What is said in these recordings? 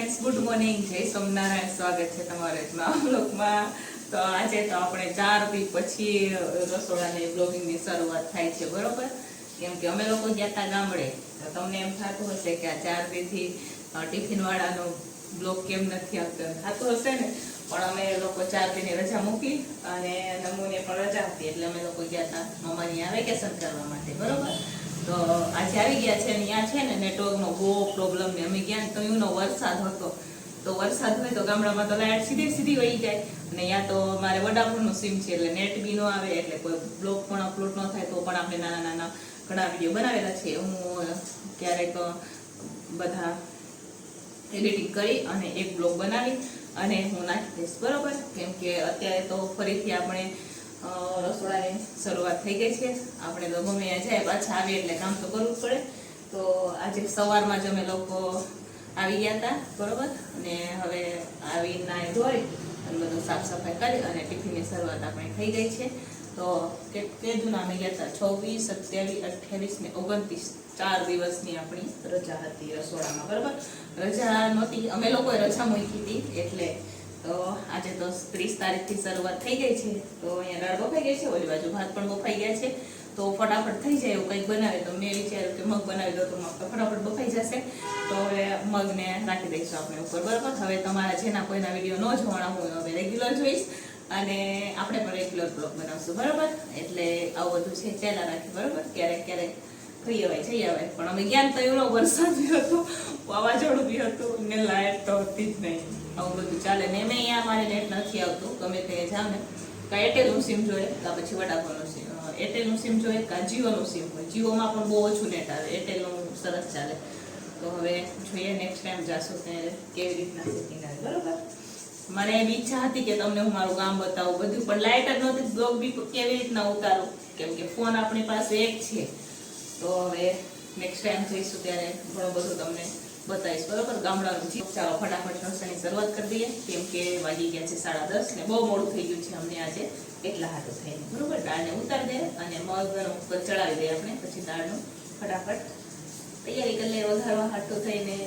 Friends, good morning, જય સોમનારાયણ. સ્વાગત છે તમારે નવા બ્લોગમાં. તો આજે તો આપણે 4 દી પછી રસોડાની બ્લોગિંગની શરૂઆત થાય છે, બરોબર? કેમ કે અમે લોકો ગયા હતા ગામડે, તો તમને એમ થતું હશે કે આ 4 દીથી ટિફિન વાળાનો બ્લોગ કેમ નથી આવતો, થતું હશે ને. પણ અમે લોકો 4 દીની રજા મૂકી અને નમૂને પણ રજા હતી, એટલે અમે લોકો ગયા હતા મમ્માની વેકેશન કરવા માટે, બરોબર? તો આજે આવી ગયા છે. ત્યાં છે ને નેટવર્કનો બહુ પ્રોબ્લેમ ને અમે ગયા તો એનો વરસાદ હતો. તો વરસાદ હોય તો ગામડામાં તો લાઈટ સીધી વહી જાય, અને ત્યાં તો મારે વડાફોનનું સિમ છે એટલે નેટ બી ન આવે, એટલે કોઈ બ્લોગ પણ અપલોડ ન થાય. તો પણ આપણે નાના નાના ઘણા વિડીયો બનાવેલા છે. હું ક્યારેક બધા એડિટિંગ કરી અને એક બ્લોગ બનાવી અને હું નાખી દઈશ, બરોબર? કેમ કે અત્યારે તો ફરીથી આપણે રસોડાની શરૂઆત થઈ ગઈ છે. આપણે તો ગમે ત્યાં જાય પાછા આવીએ એટલે કામ તો કરવું જ પડે. તો આજે સવારમાં જ અમે લોકો આવી ગયા હતા, બરોબર? અને હવે આવીને ધોઈ અને બધું સાફ સફાઈ કરી અને ટિફિનની શરૂઆત આપણે થઈ ગઈ છે. તો કે જૂના અમે ગયા હતા 26, 27, 28 ને 29, 4 દિવસની આપણી રજા હતી રસોડામાં, બરોબર? રજા નહોતી, અમે લોકોએ રજા મૂકી હતી એટલે. તો આજે તો 30 તારીખથી શરૂઆત થઈ ગઈ છે. તો અહીંયા દાળ બફાઈ ગઈ છે, ઓલી બાજુ ભાત પણ બફાઈ ગયા છે. તો ફટાફટ થઈ જાય એવું કંઈક બનાવે. તો મેં વિચાર્યું કે મગ બનાવી દો, તો મગ તો ફટાફટ બફાઈ જશે. તો હવે મગને રાખી દઈશું આપણે ઉપર, બરાબર? હવે તમારા જેના કોઈના વિડીયો ન જોવાના હોય હવે રેગ્યુલર જોઈશ, અને આપણે પણ રેગ્યુલર બ્લોગ બનાવશું, બરાબર? એટલે આવું બધું છે, ચાલ્યા રાખી, બરાબર? ક્યારેક ક્યારેક થઈ અવાય જઈ આવે. પણ અમે જ્ઞાન તો એવડો વરસાદ બી હતો, વાવાઝોડું બી હતું ને લાઈટ તો હતી જ નહીં. આવું બધું ચાલે ને. એમ અહીંયા અમારે નેટ નથી આવતું. ગમે તે જાવ ને, કાં એરટેલનું સિમ જોઈએ, કાં પછી વડાફોનનું સિમ. એરટેલનું સિમ જોઈએ કાં જીઓનું સિમ હોય. જીઓમાં પણ બહુ ઓછું નેટ આવે, એરટેલનું સરસ ચાલે. તો હવે જોઈએ નેક્સ્ટ ટાઈમ જાશું ત્યારે કેવી રીતના સેટિંગ આવે, બરોબર? મને એવી ઈચ્છા હતી કે તમને હું મારું ગામ બતાવું બધું, પણ લાઇટ જ નહોતી. બ્લોગ બી કેવી રીતના ઉતારું, કેમ કે ફોન આપણી પાસે એક છે. તો હવે નેક્સ્ટ ટાઈમ જઈશું ત્યારે ઘણું બધું તમને બતાવીશ, બરોબર? ગામડાનું જીવ. ચાલો ફટાફટ રસોઈની શરૂઆત કરી દઈએ, કેમ કે વાગી ગયા છે 10:30 ને બહુ મોડું થઈ ગયું છે અમને આજે, એટલા હાથો થઈને, બરોબર? દાળને ઉતારી દે અને મગ ઉપર ચડાવી દઈએ આપણે. પછી દાળનું ફટાફટ તૈયારી કરી લઈએ વઘારવા હાથો થઈને.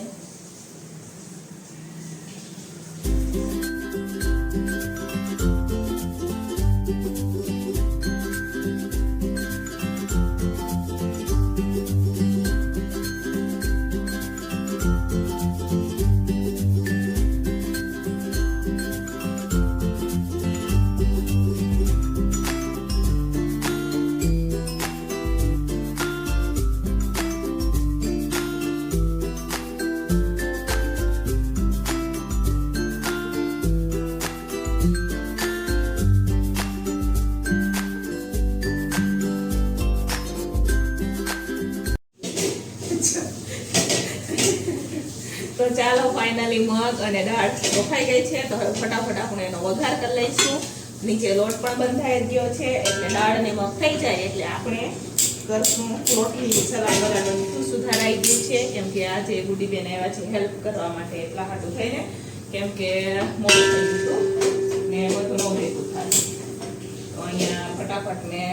તો ચાલો ફાઇનલી મગ અને દાળ બફાઈ ગઈ છે. તો હવે ફટાફટ આપણે એનો વઘાર કરી લઈશું. નીચે લોટ પણ બંધાઈ ગયો છે, એટલે દાળ ને મગ થઈ જાય એટલે આપણે કરશું રોટલી. સલાડ બનાવવાનું સુધારાઈ ગયું છે, કેમ કે આજે ગુડીબેન આવ્યા છે હેલ્પ કરવા માટે, એટલા હાટું થઈને, કેમ કે મોડું થઈ ગયું ને બધું ન ભેગું થાય. તો અહીંયા ફટાફટ મેં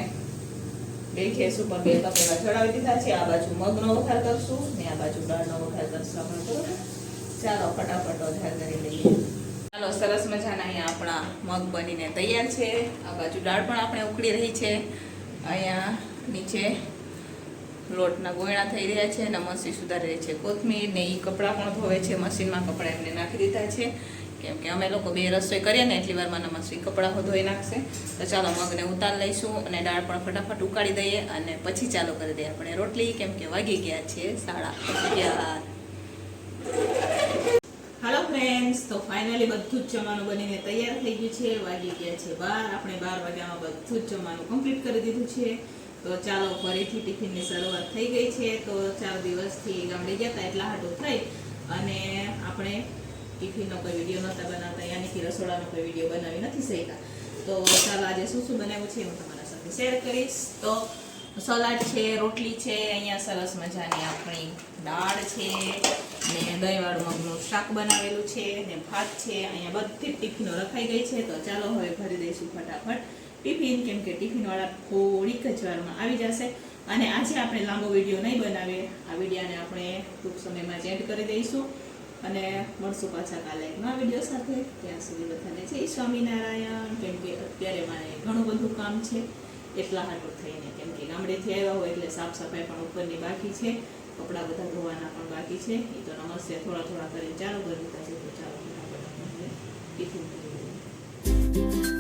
2 ગેસ ઉપર 2 તપેલા ચડાવી દીધા છે. આ બાજુ મગનો વઘાર કરશું ને આ બાજુ દાળનો વઘાર કરશું આપણે, બરોબર? ચાલો ફટાફટ વઘાર કરી લઈએ. ચાલો, સરસ મજાના અહીંયા આપણા મગ બનીને તૈયાર છે. આ બાજુ દાળ પણ આપણે ઉકળી રહી છે. અહીંયા નીચે લોટના ગોયણા થઈ રહ્યા છે અને મસી સુધારી રહી છે. કોથમીર ને એ કપડાં પણ ધોવે છે, મશીનમાં કપડાં એમને નાખી દીધા છે, કેમ કે અમે લોકો 2 રસોઈ કરીએ ને એટલી વારમાં મસી કપડાં ધોઈ નાખશે. તો ચાલો મગને ઉતાર લઈશું અને દાળ પણ ફટાફટ ઉકાળી દઈએ અને પછી ચાલુ કરી દઈએ આપણે રોટલી, કેમ કે વાગી ગયા છે 11:30. હાલો ફ્રેન્ડ્સ, તો ફાઇનલી બધું જ જમવાનું બનીને તૈયાર થઈ ગયું છે. વાગી ગયા છે 12. આપણે 12 વાગ્યામાં બધું જ જમવાનું કમ્પ્લીટ કરી દીધું છે. તો ચાલો ફરીથી ટિફિનની શરૂઆત થઈ ગઈ છે. તો 4 દિવસથી ગામડે ગયા હતા એટલા હાટું થઈ અને આપણે ટિફિનનો કોઈ વિડીયો નહોતા બનાવતા, યાની કે રસોડાનો કોઈ વિડીયો બનાવી નથી શક્યા. તો ચાલો આજે શું શું બનાવ્યું છે હું તમારા સાથે શેર કરીશ. તો સલાડ છે, રોટલી છે, અહીંયા સરસ મજાની આપણી દાળ છે ને દહીંવાળું મગનું શાક બનાવેલું છે ને ભાત છે. અહીંયા બધી ટિફિનો રખાઈ ગઈ છે. તો ચાલો હવે ભરી દઈશું ફટાફટ ટિફિન, કેમ કે ટિફિનવાળા થોડીક જ વારમાં આવી જશે. અને આજે આપણે લાંબો વિડીયો નહીં બનાવીએ, આ વિડીયોને આપણે ટૂંક સમયમાં જ એડ કરી દઈશું. અને મળશું પાછા કાલે એક નવા વિડીયો સાથે. ત્યાં સુધી બધાને જય સ્વામિનારાયણ. કેમ કે અત્યારે મારે ઘણું બધું કામ છે એટલા હાટું થઈને, કેમ કે ગામડેથી આવ્યા હોય એટલે સાફ સફાઈ પણ ઉપરની બાકી છે, કપડાં બધા ધોવાના પણ બાકી છે. એ તો નમસ્તે થોડા થોડા કરીને ચાલુ કરી દીધા છે. તો ચાલો ફટાફટ આપણે ટિફિન કરી દઈએ.